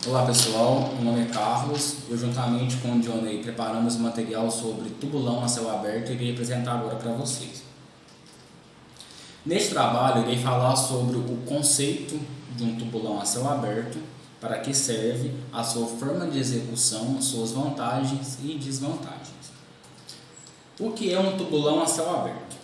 Olá pessoal, meu nome é Carlos. Eu juntamente com o Johnny preparamos material sobre tubulão a céu aberto e irei apresentar agora para vocês. Neste trabalho irei falar sobre o conceito de um tubulão a céu aberto, para que serve, a sua forma de execução, suas vantagens e desvantagens. O que é um tubulão a céu aberto?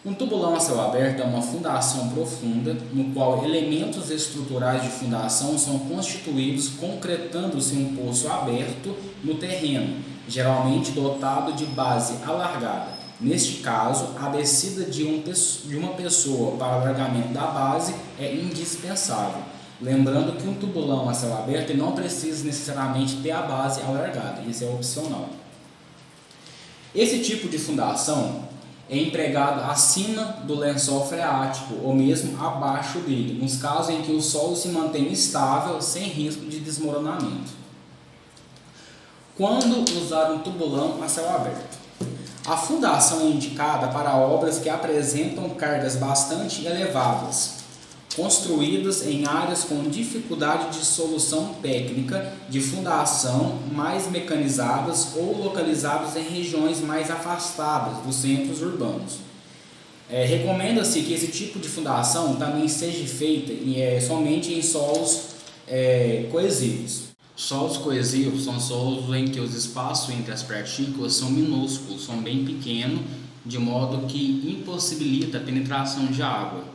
Um tubulão a céu aberto é uma fundação profunda, no qual elementos estruturais de fundação são constituídos concretando-se um poço aberto no terreno, geralmente dotado de base alargada. Neste caso, a descida de uma pessoa para o alargamento da base é indispensável. Lembrando que um tubulão a céu aberto não precisa necessariamente ter a base alargada, isso é opcional. Esse tipo de fundação é empregado acima do lençol freático ou mesmo abaixo dele, nos casos em que o solo se mantém estável sem risco de desmoronamento. Quando usar um tubulão a céu aberto? A fundação é indicada para obras que apresentam cargas bastante elevadas, construídas em áreas com dificuldade de solução técnica de fundação, mais mecanizadas ou localizadas em regiões mais afastadas dos centros urbanos. Recomenda-se que esse tipo de fundação também seja feita somente em solos coesivos. Solos coesivos são solos em que os espaços entre as partículas são minúsculos, são bem pequenos, de modo que impossibilita a penetração de água.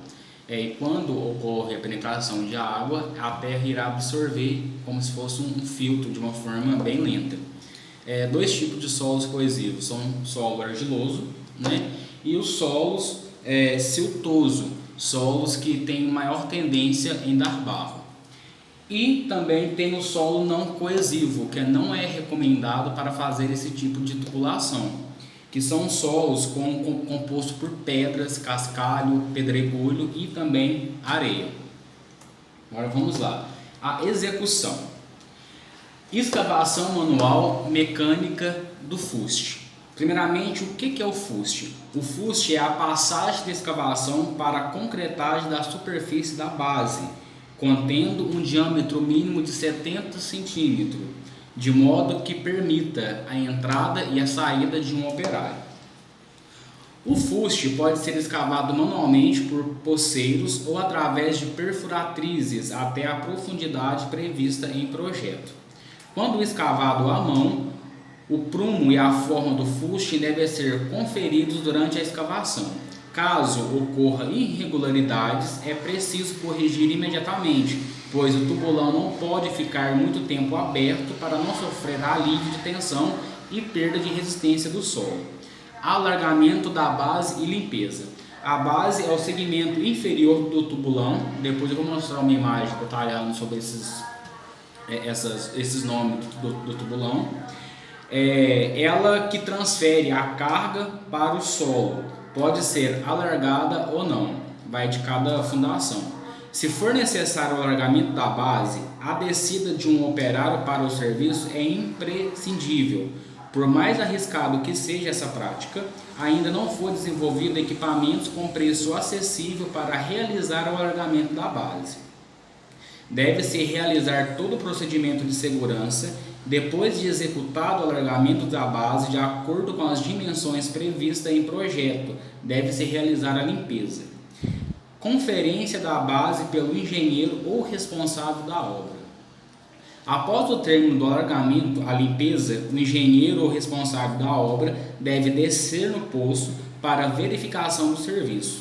E quando ocorre a penetração de água, a terra irá absorver como se fosse um filtro de uma forma bem lenta. Dois tipos de solos coesivos são o solo argiloso, e os solos siltoso, solos que têm maior tendência em dar barro. E também tem o solo não coesivo, que não é recomendado para fazer esse tipo de tubulação, que são solos compostos por pedras, cascalho, pedregulho e também areia. Agora vamos lá. A execução. Escavação manual mecânica do fuste. Primeiramente, o que é o fuste? O fuste é a passagem da escavação para a concretagem da superfície da base, contendo um diâmetro mínimo de 70 centímetros, de modo que permita a entrada e a saída de um operário. O fuste pode ser escavado manualmente por poceiros ou através de perfuratrizes até a profundidade prevista em projeto. Quando escavado à mão, o prumo e a forma do fuste devem ser conferidos durante a escavação. Caso ocorra irregularidades, é preciso corrigir imediatamente, pois o tubulão não pode ficar muito tempo aberto para não sofrer alívio de tensão e perda de resistência do solo. Alargamento da base e limpeza. A base é o segmento inferior do tubulão. Depois eu vou mostrar uma imagem detalhada sobre esses nomes do tubulão. Ela que transfere a carga para o solo. Pode ser alargada ou não, vai de cada fundação. Se for necessário o alargamento da base, a descida de um operário para o serviço é imprescindível. Por mais arriscado que seja essa prática, ainda não foi desenvolvido equipamentos com preço acessível para realizar o alargamento da base. Deve-se realizar todo o procedimento de segurança depois de executado o alargamento da base de acordo com as dimensões previstas em projeto. Deve-se realizar a limpeza. Conferência da base pelo engenheiro ou responsável da obra. Após o término do alargamento, a limpeza, o engenheiro ou responsável da obra deve descer no poço para verificação do serviço.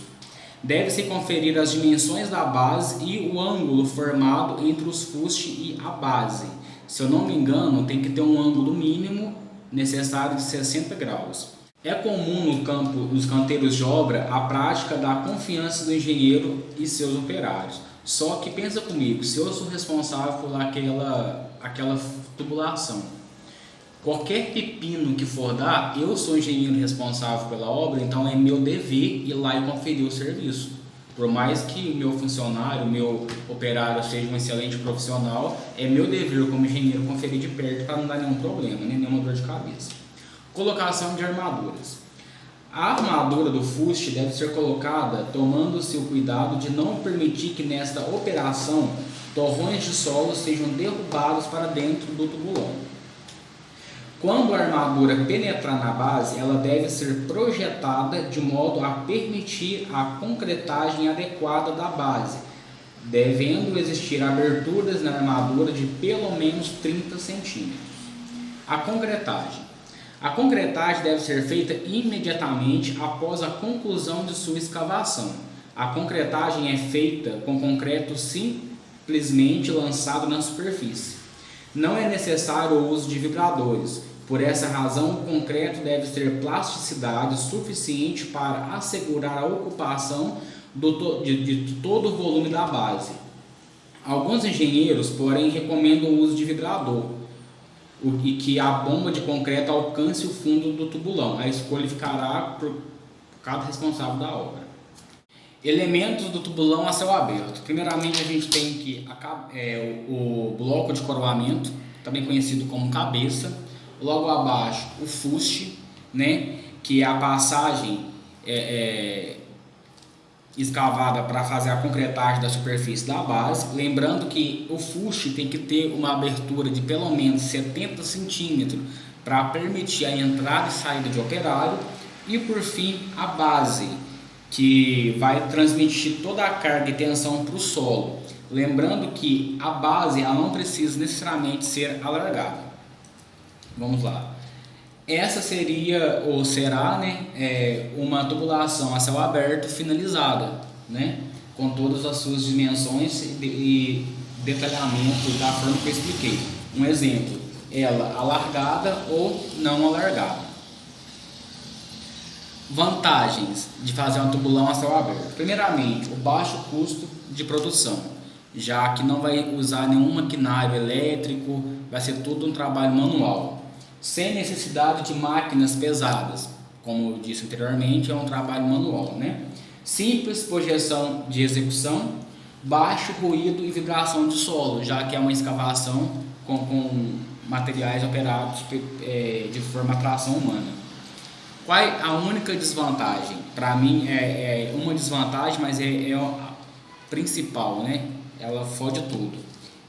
Deve-se conferir as dimensões da base e o ângulo formado entre os fustes e a base. Se eu não me engano, tem que ter um ângulo mínimo necessário de 60 graus. É comum nos canteiros de obra a prática da confiança do engenheiro e seus operários. Só que pensa comigo, se eu sou responsável por aquela tubulação, qualquer pepino que for dar, eu sou o engenheiro responsável pela obra, então é meu dever ir lá e conferir o serviço. Por mais que o meu funcionário, o meu operário seja um excelente profissional, é meu dever como engenheiro conferir de perto para não dar nenhum problema, nenhuma dor de cabeça. Colocação de armaduras. A armadura do fuste deve ser colocada tomando-se o cuidado de não permitir que nesta operação torrões de solo sejam derrubados para dentro do tubulão. Quando a armadura penetrar na base, ela deve ser projetada de modo a permitir a concretagem adequada da base, devendo existir aberturas na armadura de pelo menos 30 centímetros. A concretagem. A concretagem deve ser feita imediatamente após a conclusão de sua escavação. A concretagem é feita com concreto simplesmente lançado na superfície. Não é necessário o uso de vibradores. Por essa razão, o concreto deve ter plasticidade suficiente para assegurar a ocupação de todo o volume da base. Alguns engenheiros, porém, recomendam o uso de vibrador, e que a bomba de concreto alcance o fundo do tubulão. A escolha ficará por cada responsável da obra. Elementos do tubulão a céu aberto. Primeiramente, a gente tem que o bloco de coroamento, também conhecido como cabeça. Logo abaixo, o fuste, né, que é a passagem escavada para fazer a concretagem da superfície da base. Lembrando que o fuste tem que ter uma abertura de pelo menos 70 centímetros para permitir a entrada e saída de operário. E por fim, a base, que vai transmitir toda a carga e tensão para o solo. Lembrando que a base ela não precisa necessariamente ser alargada. Vamos lá. Essa seria ou será, né, uma tubulação a céu aberto finalizada, né, com todas as suas dimensões e detalhamento da forma que eu expliquei. Um exemplo, ela alargada ou não alargada. Vantagens de fazer um tubulão a céu aberto. Primeiramente, o baixo custo de produção, já que não vai usar nenhum maquinário elétrico, vai ser tudo um trabalho manual, sem necessidade de máquinas pesadas. Como eu disse anteriormente, é um trabalho manual, né? Simples projeção de execução, baixo ruído e vibração de solo, já que é uma escavação com materiais operados de forma a tração humana. Qual é a única desvantagem? Para mim é uma desvantagem, mas é a principal, né? Ela fode tudo,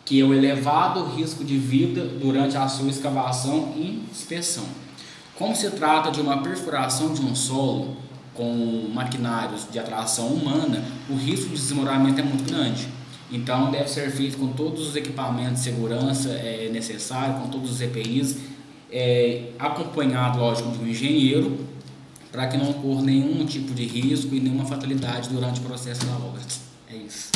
que é o elevado risco de vida durante a sua escavação e inspeção. Como se trata de uma perfuração de um solo com maquinários de atração humana, o risco de desmoronamento é muito grande. Então deve ser feito com todos os equipamentos de segurança necessários, com todos os EPIs, acompanhado, lógico, de um engenheiro, para que não ocorra nenhum tipo de risco e nenhuma fatalidade durante o processo da obra. É isso.